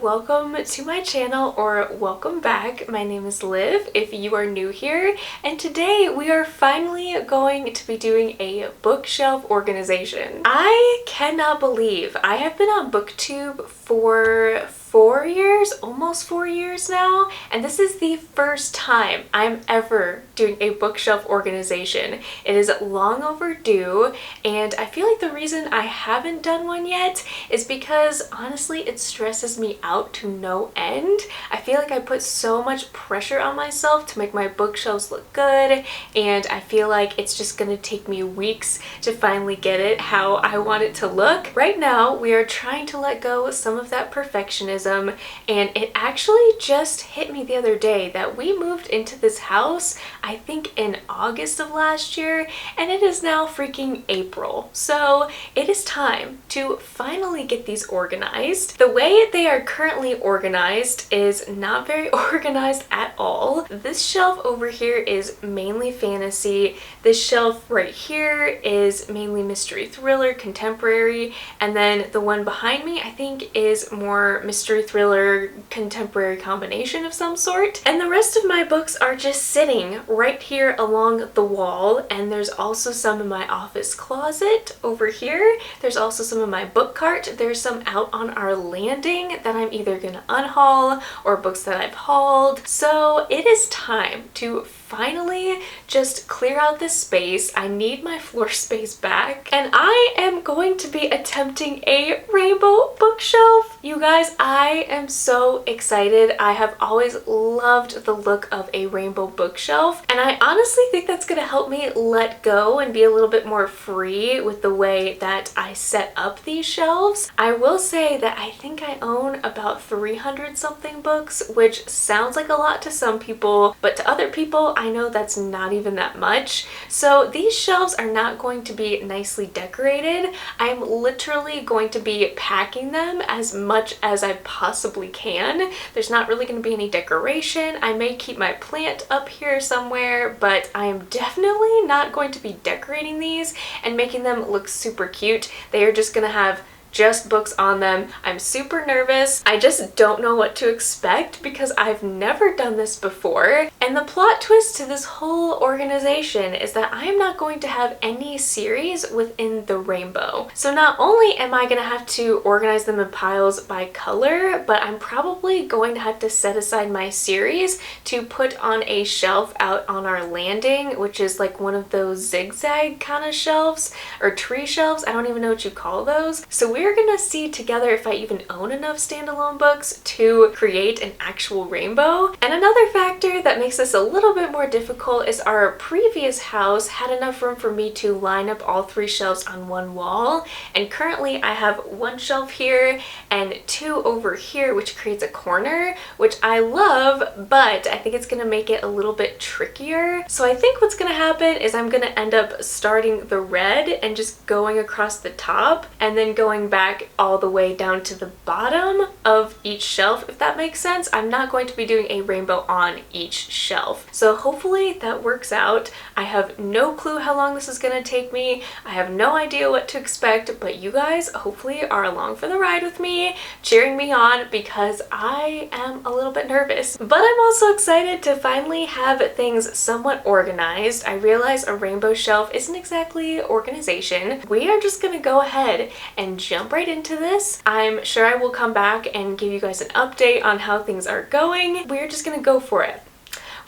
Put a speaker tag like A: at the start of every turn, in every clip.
A: Welcome to my channel, or welcome back. My name is Liv if you are new here, and today we are finally going to be doing a bookshelf organization. I cannot believe I have been on booktube for 4 years, almost 4 years now, and this is the first time I'm ever doing a bookshelf organization. It is long overdue, and I feel like the reason I haven't done one yet is because honestly it stresses me out to no end. I feel like I put so much pressure on myself to make my bookshelves look good, and I feel like it's just gonna take me weeks to finally get it how I want it to look. Right now we are trying to let go of some of that perfectionism, and it actually just hit me the other day that we moved into this house I think in August of last year, and it is now freaking April. So it is time to finally get these organized. The way they are currently organized is not very organized at all. This shelf over here is mainly fantasy. This shelf right here is mainly mystery thriller, contemporary, and then the one behind me I think is more mystery thriller, contemporary combination of some sort. And the rest of my books are just sitting right here along the wall, and there's also some in my office closet over here. There's also some in my book cart. There's some out on our landing that I'm either gonna unhaul or books that I've hauled. So it is time to finally just clear out this space. I need my floor space back, and I am going to be attempting a rainbow bookshelf. You guys, I am so excited. I have always loved the look of a rainbow bookshelf, and I honestly think that's gonna help me let go and be a little bit more free with the way that I set up these shelves. I will say that I think I own about 300 something books, which sounds like a lot to some people, but to other people I know that's not even that much. So these shelves are not going to be nicely decorated. I'm literally going to be packing them as much as I possibly can. There's not really going to be any decoration. I may keep my plant up here somewhere, but I am definitely not going to be decorating these and making them look super cute. They are just going to have just books on them. I'm super nervous. I just don't know what to expect because I've never done this before. And the plot twist to this whole organization is that I am not going to have any series within the rainbow. So not only am I gonna have to organize them in piles by color, but I'm probably going to have to set aside my series to put on a shelf out on our landing, which is like one of those zigzag kind of shelves or tree shelves. I don't even know what you call those. So we're gonna see together if I even own enough standalone books to create an actual rainbow. And another factor that makes this a little bit more difficult is our previous house had enough room for me to line up all 3 shelves on one wall, and currently I have 1 shelf here and 2 over here, which creates a corner, which I love, but I think it's gonna make it a little bit trickier. So I think what's gonna happen is I'm gonna end up starting the red and just going across the top and then going back all the way down to the bottom of each shelf, if that makes sense. I'm not going to be doing a rainbow on each shelf. So hopefully that works out. I have no clue how long this is going to take me. I have no idea what to expect, but you guys hopefully are along for the ride with me, cheering me on, because I am a little bit nervous. But I'm also excited to finally have things somewhat organized. I realize a rainbow shelf isn't exactly organization. We are just going to go ahead and jump right into this. I'm sure I will come back and give you guys an update on how things are going. We're just gonna go for it.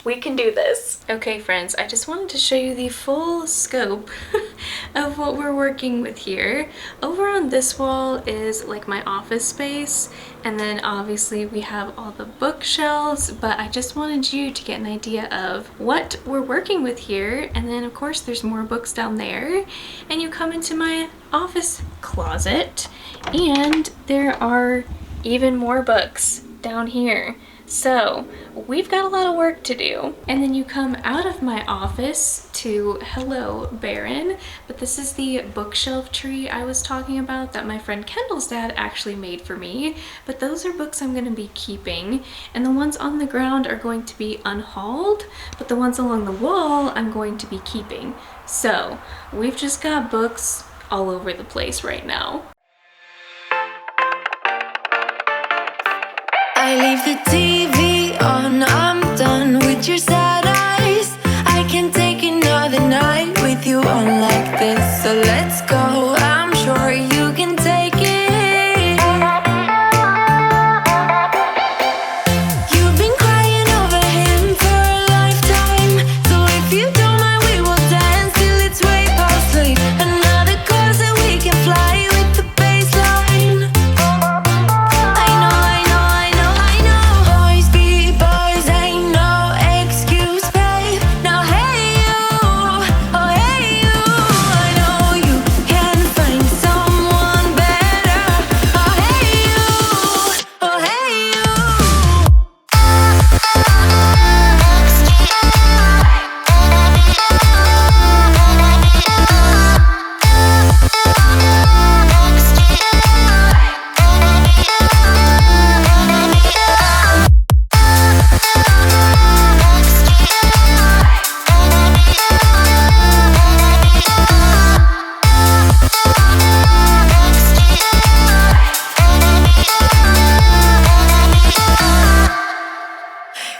A: We can do this. Okay friends, I just wanted to show you the full scope of what we're working with here. Over on this wall is like my office space, and then obviously we have all the bookshelves, but I just wanted you to get an idea of what we're working with here. And then of course there's more books down there, and you come into my office closet and there are even more books down here. So we've got a lot of work to do. And then you come out of my office to Hello Baron, but this is the bookshelf tree I was talking about that my friend Kendall's dad actually made for me. But those are books I'm gonna be keeping, and the ones on the ground are going to be unhauled, but the ones along the wall I'm going to be keeping. So we've just got books all over the place right now.
B: I leave the TV on, I'm done with your sad eyes. I can take another night with you on like this. So let's go, I'm sure you can take it. You've been crying over him for a lifetime. So if you don't mind, we will dance till it's way past late. Another course that we can fly with the baseline.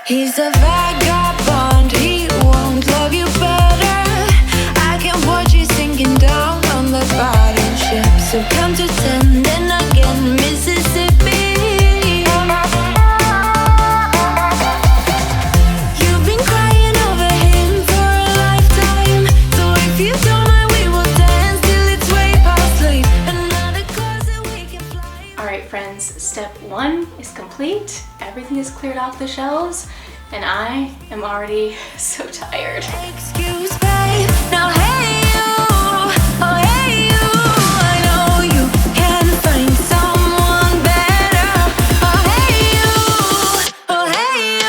B: He's a vagabond, he won't love you better. I can watch you sinking down on the battleship. So count to 10, then again, Mississippi. You've been crying over him for a lifetime. So if you don't mind, we will dance till it's way past late. Another course that we can fly.
A: Alright friends, step 1 is complete. Everything is cleared off the shelves, and I am already so tired.
B: Excuse me, now hey you, oh hey you, I know you can find someone better. Oh hey you, oh hey you.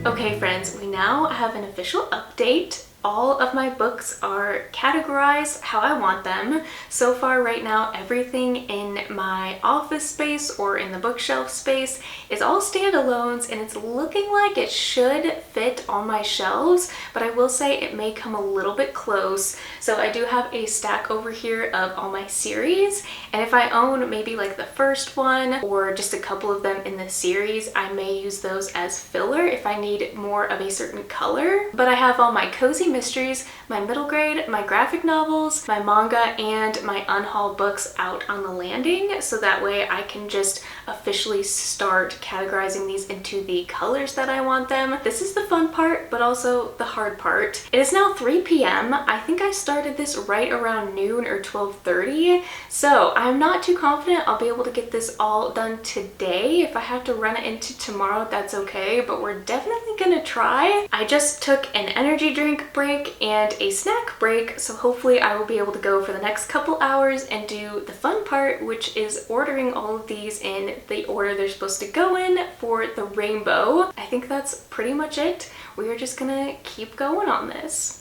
A: Okay friends, we now have an official update. all of my books are categorized how I want them. So far right now, everything in my office space or in the bookshelf space is all standalones, and it's looking like it should fit on my shelves, but I will say it may come a little bit close. So I do have a stack over here of all my series, and if I own maybe like the first one or just a couple of them in the series, I may use those as filler if I need more of a certain color. But I have all my cozy mysteries, my middle grade, my graphic novels, my manga, and my unhauled books out on the landing, so that way I can just officially start categorizing these into the colors that I want them. This is the fun part, but also the hard part. It is now 3 p.m. I think I started this right around noon or 12:30, so I'm not too confident I'll be able to get this all done today. If I have to run it into tomorrow, that's okay, but we're definitely gonna try. I just took an energy drink break and a snack break, so hopefully I will be able to go for the next couple hours and do the fun part, which is ordering all of these in the order they're supposed to go in for the rainbow. I think that's pretty much it. We are just gonna keep going on this.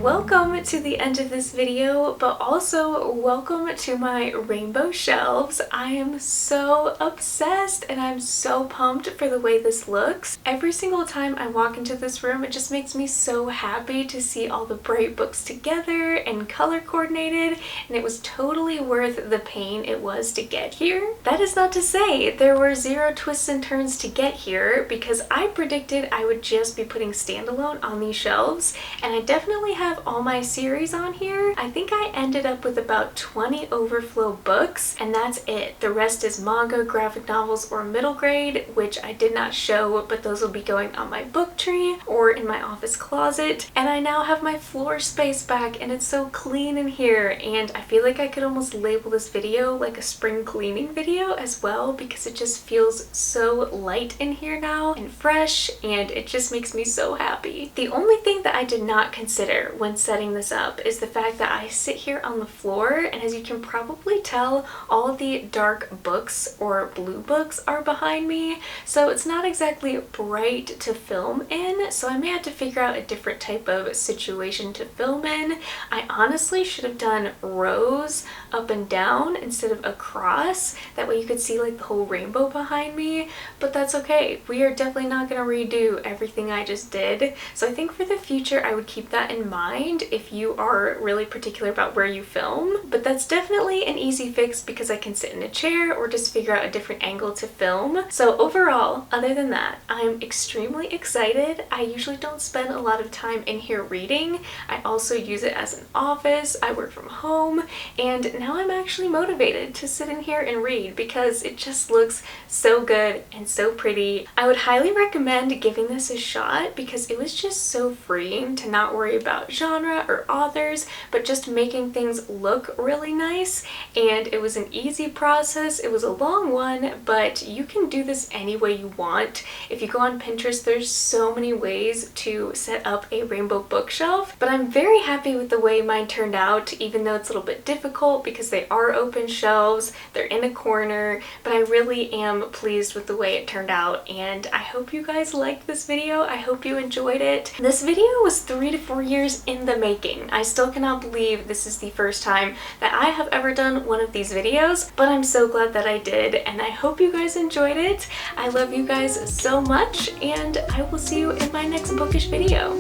A: Welcome to the end of this video, but also welcome to my rainbow shelves. I am so obsessed and I'm so pumped for the way this looks. Every single time I walk into this room, it just makes me so happy to see all the bright books together and color coordinated, and it was totally worth the pain it was to get here. That is not to say there were zero twists and turns to get here, because I predicted I would just be putting standalone on these shelves, and I definitely have all my series on here. I think I ended up with about 20 overflow books, and that's it. The rest is manga, graphic novels, or middle grade, which I did not show, but those will be going on my book tree or in my office closet. And I now have my floor space back, and it's so clean in here, and I feel like I could almost label this video like a spring cleaning video as well, because it just feels so light in here now and fresh, and it just makes me so happy. The only thing that I did not consider when setting this up is the fact that I sit here on the floor, and as you can probably tell, all of the dark books or blue books are behind me, so it's not exactly bright to film in, so I may have to figure out a different type of situation to film in. I honestly should have done rows up and down instead of across, that way you could see like the whole rainbow behind me, but that's okay. We are definitely not going to redo everything I just did, so I think for the future I would keep that in mind if you are really particular about where you film. But that's definitely an easy fix because I can sit in a chair or just figure out a different angle to film. So overall, other than that, I'm extremely excited. I usually don't spend a lot of time in here reading. I also use it as an office. I work from home, and now I'm actually motivated to sit in here and read because it just looks so good and so pretty. I would highly recommend giving this a shot because it was just so freeing to not worry about genre or authors, but just making things look really nice. And it was an easy process. It was a long one, but you can do this any way you want. If you go on Pinterest, there's so many ways to set up a rainbow bookshelf, but I'm very happy with the way mine turned out, even though it's a little bit difficult because they are open shelves, they're in a corner, but I really am pleased with the way it turned out, and I hope you guys liked this video. I hope you enjoyed it. This video was 3 to 4 years in the making. I still cannot believe this is the first time that I have ever done one of these videos, but I'm so glad that I did, and I hope you guys enjoyed it. I love you guys so much, and I will see you in my next bookish video.